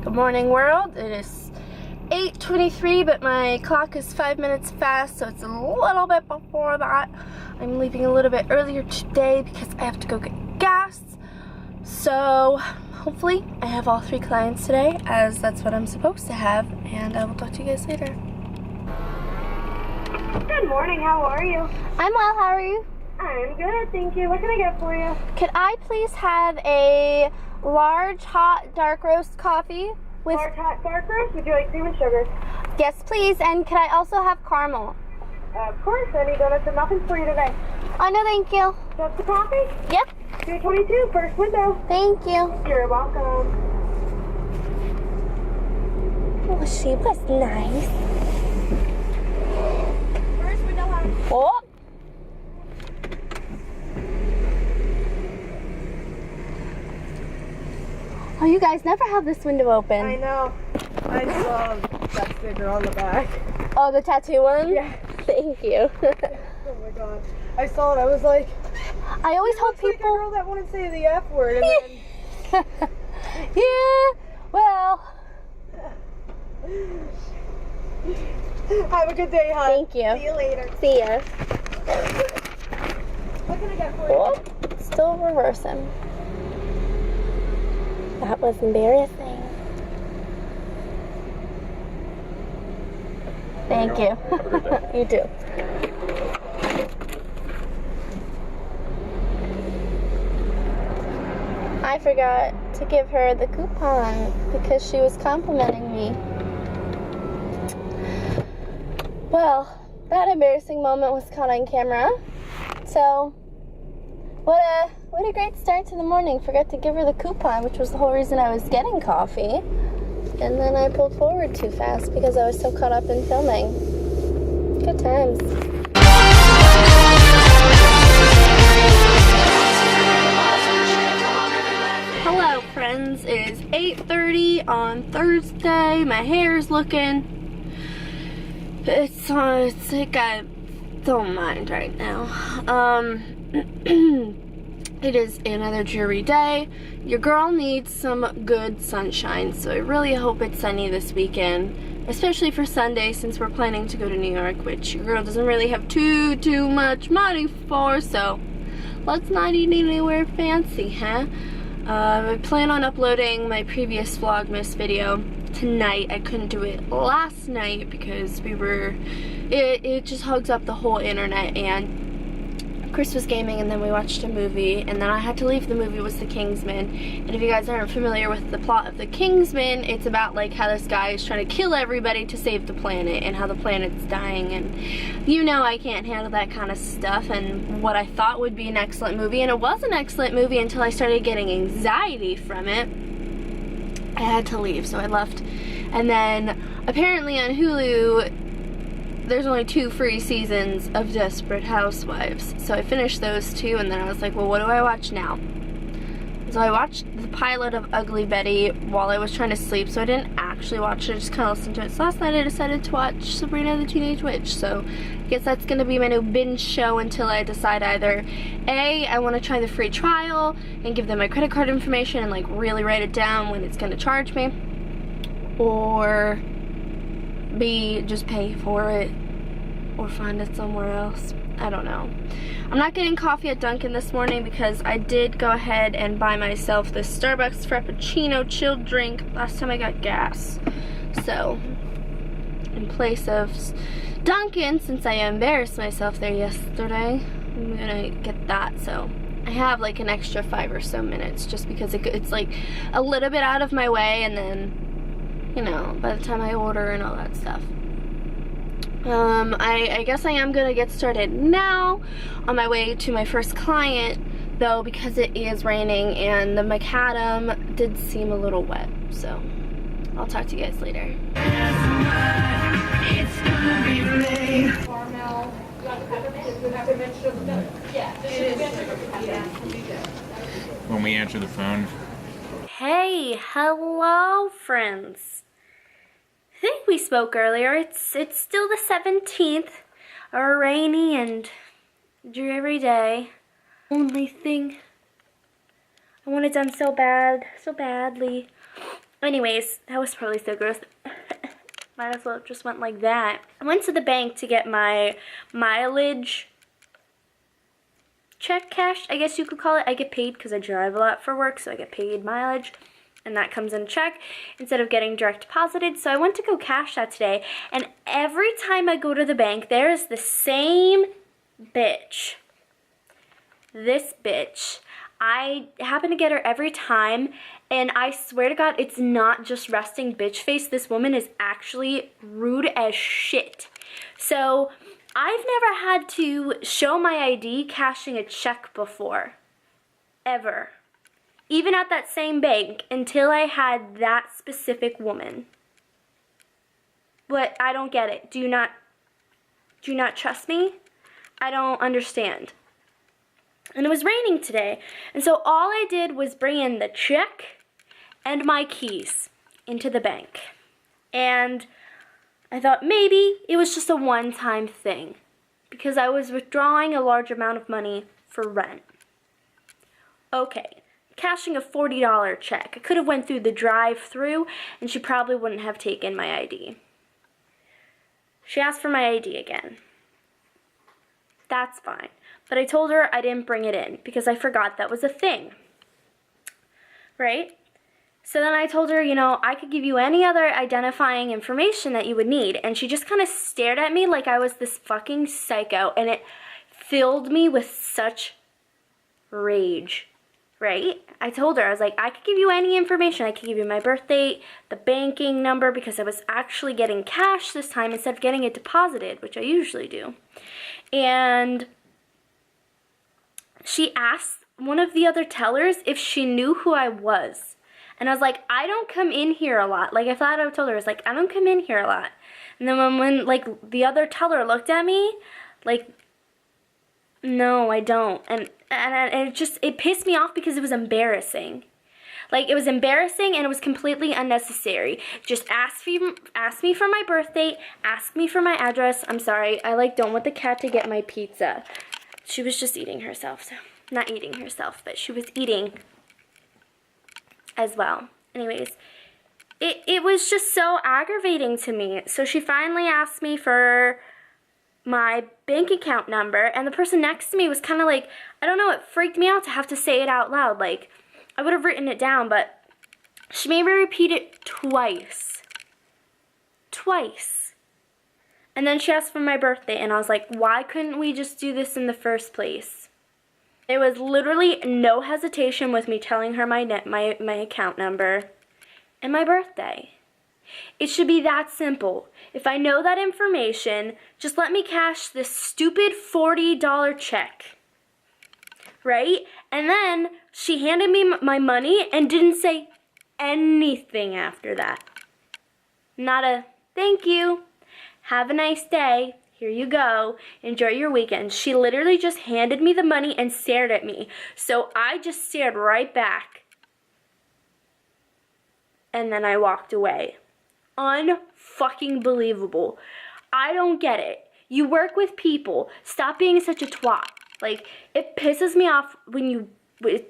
Good morning, world. It is 8:23, but my clock is 5 minutes fast, so it's a little bit before that. I'm leaving a little bit earlier today because I have to go get gas. So hopefully I have all 3 clients today, as that's what I'm supposed to have, and I will talk to you guys later. Good morning, how are you? I'm well, how are you? I'm good, thank you. What can I get for you? Could I please have a large hot dark roast coffee with... Large hot dark roast? Would you like cream and sugar? Yes, please, and could I also have caramel? Of course, any donuts and muffins for you today? Oh, no, thank you. Just the coffee? Yep. 222, first window. Thank you. You're welcome. Oh, she was nice. First window, hon. Oh. Oh, you guys never have this window open. I know. I love that sticker on the back. Oh, the tattoo one? Yeah. Thank you. Oh my god. I saw it, I was like, I always hope like a people... girl that wouldn't say the F word, and then... Yeah, well... Have a good day, hon. Thank you. See you later. See ya. What can I get for you? Oh, still reversing. That was embarrassing. Thank you. You too. I forgot to give her the coupon because she was complimenting me. Well, that embarrassing moment was caught on camera. So, what a great start to the morning. Forgot to give her the coupon, which was the whole reason I was getting coffee. And then I pulled forward too fast because I was so caught up in filming. Good times. Hello, friends. It is 8:30 on Thursday. My hair's looking... It's like I don't mind right now. It is another dreary day. Your girl needs some good sunshine, so I really hope it's sunny this weekend, especially for Sunday since we're planning to go to New York, which your girl doesn't really have too much money for, so let's not eat anywhere fancy, huh? I plan on uploading my previous VlOGMAS video tonight. I couldn't do it last night because it just hogs up the whole internet, and Chris was gaming and then we watched a movie, and then I had to leave. The movie was The Kingsman, and if you guys aren't familiar with the plot of The Kingsman, it's about like how this guy is trying to kill everybody to save the planet and how the planet's dying, and you know I can't handle that kind of stuff. And what I thought would be an excellent movie, and it was an excellent movie until I started getting anxiety from it, I had to leave, so I left. And then apparently on Hulu there's only 2 free seasons of Desperate Housewives, so I finished those 2, and then I was like, well, what do I watch now? So I watched the pilot of Ugly Betty while I was trying to sleep, so I didn't actually watch it, I just kind of listened to it. So last night I decided to watch Sabrina the Teenage Witch, so I guess that's going to be my new binge show until I decide either A, I want to try the free trial and give them my credit card information and like really write it down when it's going to charge me, or B, just pay for it or find it somewhere else. I don't know. I'm not getting coffee at Dunkin' this morning because I did go ahead and buy myself this Starbucks Frappuccino chilled drink last time I got gas. So, in place of Dunkin', since I embarrassed myself there yesterday, I'm gonna get that. So, I have like an extra 5 or so minutes just because it's like a little bit out of my way, and then, you know, by the time I order and all that stuff. I guess I am gonna get started now on my way to my first client, though, because it is raining and the macadam did seem a little wet, so I'll talk to you guys later. It's gonna be rain. Caramel. When we answer the phone. Hey, hello, friends. I think we spoke earlier. It's still the 17th, a rainy and dreary day. Only thing I want it done so badly. Anyways, that was probably so gross. Might as well have just went like that. I went to the bank to get my mileage check cashed, I guess you could call it. I get paid because I drive a lot for work, so I get paid mileage, and that comes in a check instead of getting direct deposited. So I went to go cash that today, and every time I go to the bank, there is the same bitch. This bitch. I happen to get her every time, and I swear to God, it's not just resting bitch face. This woman is actually rude as shit. So I've never had to show my ID cashing a check before. Ever. Even at that same bank, until I had that specific woman. But I don't get it. Do you not trust me? I don't understand. And it was raining today, and so all I did was bring in the check and my keys into the bank. And I thought maybe it was just a one-time thing, because I was withdrawing a large amount of money for rent. Okay, cashing a $40 check. I could have went through the drive-through, and she probably wouldn't have taken my ID. She asked for my ID again. That's fine. But I told her I didn't bring it in because I forgot that was a thing. Right? So then I told her, you know, I could give you any other identifying information that you would need. And she just kind of stared at me like I was this fucking psycho. And it filled me with such rage. Right? I told her, I was like, I could give you any information. I could give you my birth date, the banking number, because I was actually getting cash this time instead of getting it deposited, which I usually do. And she asked one of the other tellers if she knew who I was. And I was like, I don't come in here a lot. Like, I thought I told her, I was like, I don't come in here a lot. And then when like, the other teller looked at me, like, no, I don't. And it pissed me off because it was embarrassing. Like, it was embarrassing and it was completely unnecessary. Just ask me for my birth date, ask me for my address. I'm sorry, I like don't want the cat to get my pizza. She was just eating herself, so not eating herself, but she was eating as well. Anyways, it was just so aggravating to me. So she finally asked me for my bank account number, and the person next to me was kind of like, I don't know, it freaked me out to have to say it out loud. Like, I would have written it down, but she made me repeat it twice. Twice. And then she asked for my birthday, and I was like, why couldn't we just do this in the first place? There was literally no hesitation with me telling her my account number and my birthday. It should be that simple. If I know that information, just let me cash this stupid $40 check. Right? And then she handed me my money and didn't say anything after that. Not a thank you. Have a nice day. Here you go. Enjoy your weekend. She literally just handed me the money and stared at me. So I just stared right back. And then I walked away. Unfucking believable. I don't get it. You work with people. Stop being such a twat. Like, it pisses me off when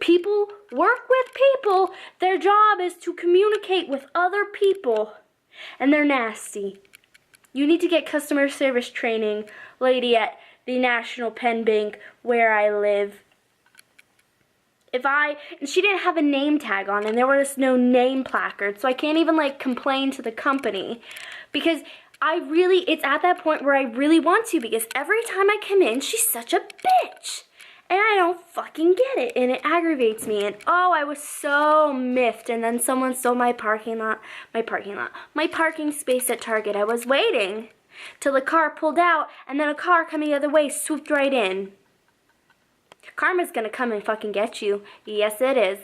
people work with people. Their job is to communicate with other people. And they're nasty. You need to get customer service training, lady at the National Pen Bank where I live. And she didn't have a name tag on, and there was no name placard, so I can't even, like, complain to the company. Because it's at that point where I really want to, because every time I come in, she's such a bitch. And I don't fucking get it, and it aggravates me. And oh, I was so miffed. And then someone stole my parking space at Target. I was waiting till the car pulled out, and then a car coming the other way swooped right in. Karma's gonna come and fucking get you. Yes, it is.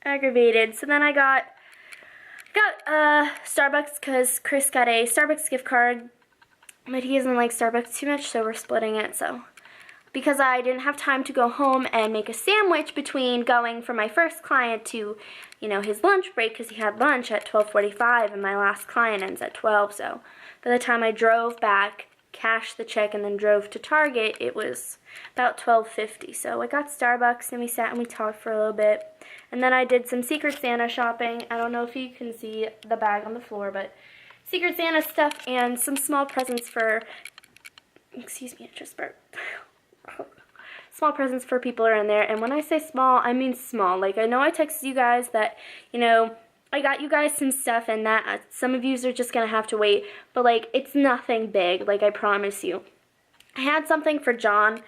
Aggravated. So then I got Starbucks because Chris got a Starbucks gift card, but he doesn't like Starbucks too much, so we're splitting it. So because I didn't have time to go home and make a sandwich between going from my first client to, you know, his lunch break, because he had lunch at 12:45 and my last client ends at 12. So by the time I drove back, cashed the check, and then drove to Target, it was about 12:50. So I got Starbucks and we sat and we talked for a little bit. And then I did some Secret Santa shopping. I don't know if you can see the bag on the floor, but Secret Santa stuff and some small presents for, excuse me, I just burped. Small presents for people are in there. And when I say small, I mean small. Like, I know I texted you guys that, you know, I got you guys some stuff and that some of you are just going to have to wait. But, like, it's nothing big, like I promise you. I had something for John,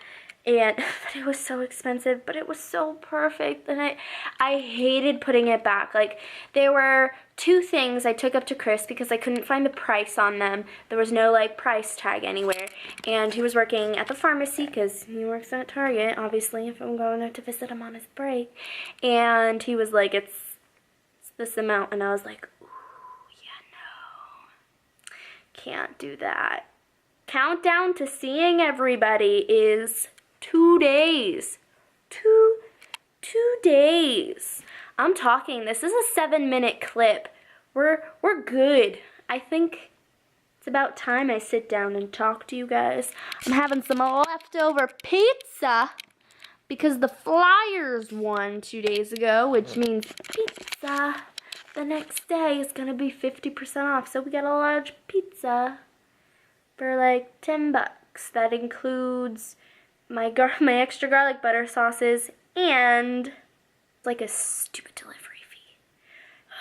and but it was so expensive, but it was so perfect, and I hated putting it back. Like, there were 2 things I took up to Chris because I couldn't find the price on them. There was no, like, price tag anywhere, and he was working at the pharmacy because he works at Target, obviously, if I'm going out to visit him on his break, and he was like, it's this amount, and I was like, ooh, yeah, no, can't do that. Countdown to seeing everybody is 2 days. Two days. I'm talking. This is a 7-minute clip. We're good. I think it's about time I sit down and talk to you guys. I'm having some leftover pizza because the Flyers won 2 days ago, which means pizza the next day is gonna be 50% off. So we got a large pizza for like $10. That includes my extra garlic butter sauces and like a stupid delivery fee.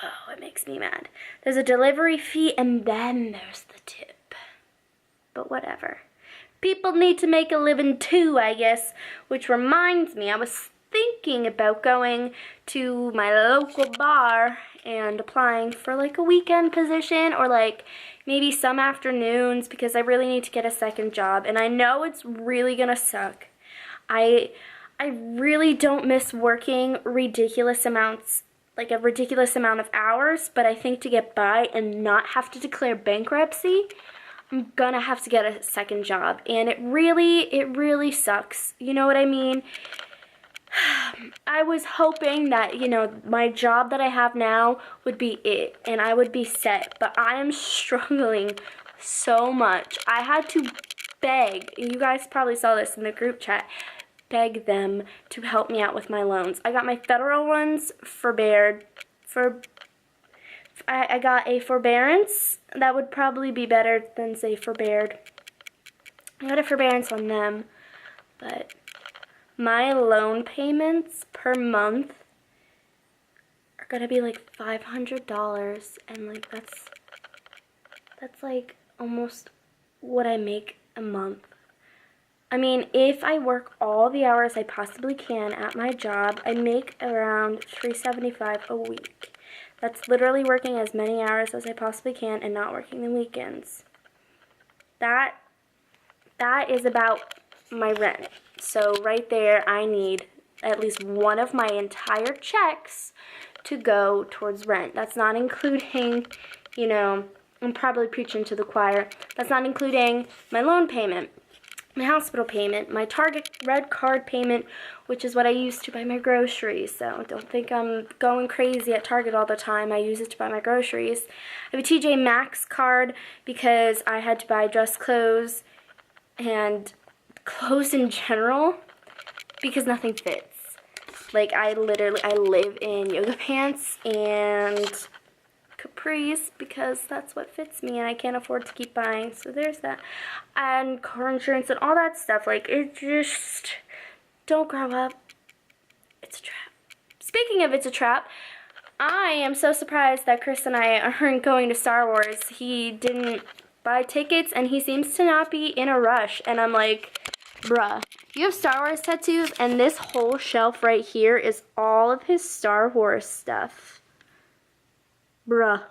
Oh, it makes me mad. There's a delivery fee and then there's the tip. But whatever. People need to make a living too, I guess. Which reminds me, I was thinking about going to my local bar and applying for like a weekend position or like maybe some afternoons because I really need to get a second job, and I know it's really gonna suck. I really don't miss working ridiculous amounts, like a ridiculous amount of hours, but I think to get by and not have to declare bankruptcy, I'm gonna have to get a second job, and it really sucks. You know what I mean? I was hoping that, you know, my job that I have now would be it and I would be set, but I am struggling so much. I had to beg, you guys probably saw this in the group chat, beg them to help me out with my loans. I got my federal ones forbeared. I got a forbearance. That would probably be better than say forbeared. I got a forbearance on them, but my loan payments per month are gonna be like $500, and like that's like almost what I make a month. I mean, if I work all the hours I possibly can at my job, I make around $375 a week. That's literally working as many hours as I possibly can and not working the weekends. That is about my rent. So right there, I need at least one of my entire checks to go towards rent. That's not including, you know, I'm probably preaching to the choir. That's not including my loan payment, my hospital payment, my Target red card payment, which is what I use to buy my groceries. So don't think I'm going crazy at Target all the time. I use it to buy my groceries. I have a TJ Maxx card because I had to buy dress clothes and clothes in general because nothing fits. Like, I live in yoga pants and capris because that's what fits me and I can't afford to keep buying. So there's that. And car insurance and all that stuff. Like, it just, don't grow up. It's a trap. Speaking of it's a trap, I am so surprised that Chris and I aren't going to Star Wars. He didn't buy tickets and he seems to not be in a rush. And I'm like, bruh, you have Star Wars tattoos and this whole shelf right here is all of his Star Wars stuff. Bruh.